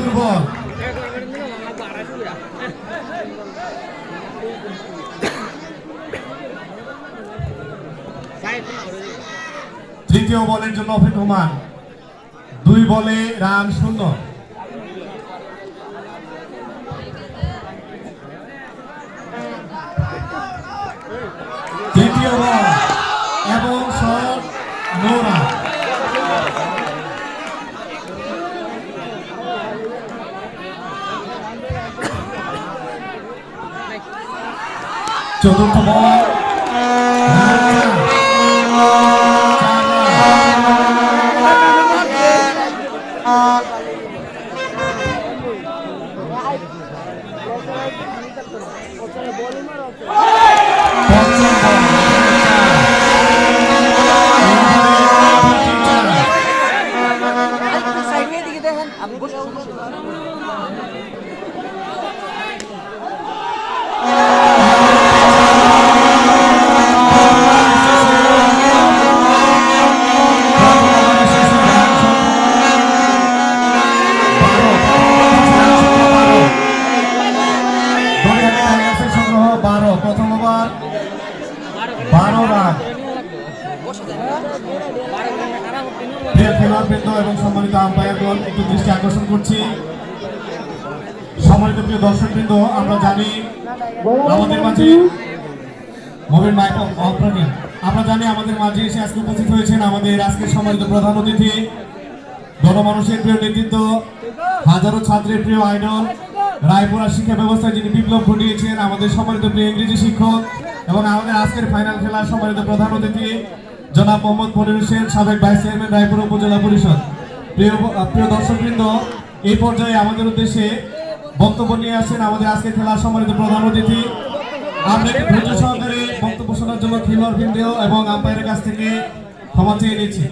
দুর্বল। তৃতীয় বলের জন্য অপেক্ষমান, 2 বলে রান শূন্য। তৃতীয় বল এবং শট, নো রান। চতুর্থ বল, প্রথম ওভার 12 রান। প্রিয় খেলোয়াড়বৃন্দ এবং সম্মানিত আম্পায়ারগণ, একটু দৃষ্টি আকর্ষণ করছি। সম্মানিত প্রিয় দর্শকবৃন্দ, আমরা জানি আমাদের মাঝে আমাদের মাঝে এসে আজকে উপস্থিত হয়েছেন আমাদের আজকের সম্মানিত প্রধান অতিথি, জনমানুষের প্রিয় নেতৃত্ব, হাজারো ছাত্রের প্রিয় আইডল, রায়পুরা শিক্ষা ব্যবস্থায় যিনি বিপ্লব ঘটিয়েছেন, আমাদের সম্মানিত প্রিয় ইংরেজি শিক্ষক এবং আমাদের আজকের ফাইনাল খেলার সম্মানিত প্রধান অতিথি জনাব মোহাম্মদ মনির হোসেন, সাবেক ভাইস চেয়ারম্যান রায়পুরা উপজেলা পরিষদ। প্রিয় দর্শকবৃন্দ, এই পর্যায়ে আমাদের উদ্দেশ্যে বক্তব্য নিয়ে আসেন আমাদের আজকের খেলার সম্মানিত প্রধান অতিথি। আমরা ধৈর্য সহকারে বক্তব্য শোনার জন্য খেলোয়াড়বৃন্দ এবং আম্পায়ারের কাছ থেকে ক্ষমা চেয়ে নিচ্ছি।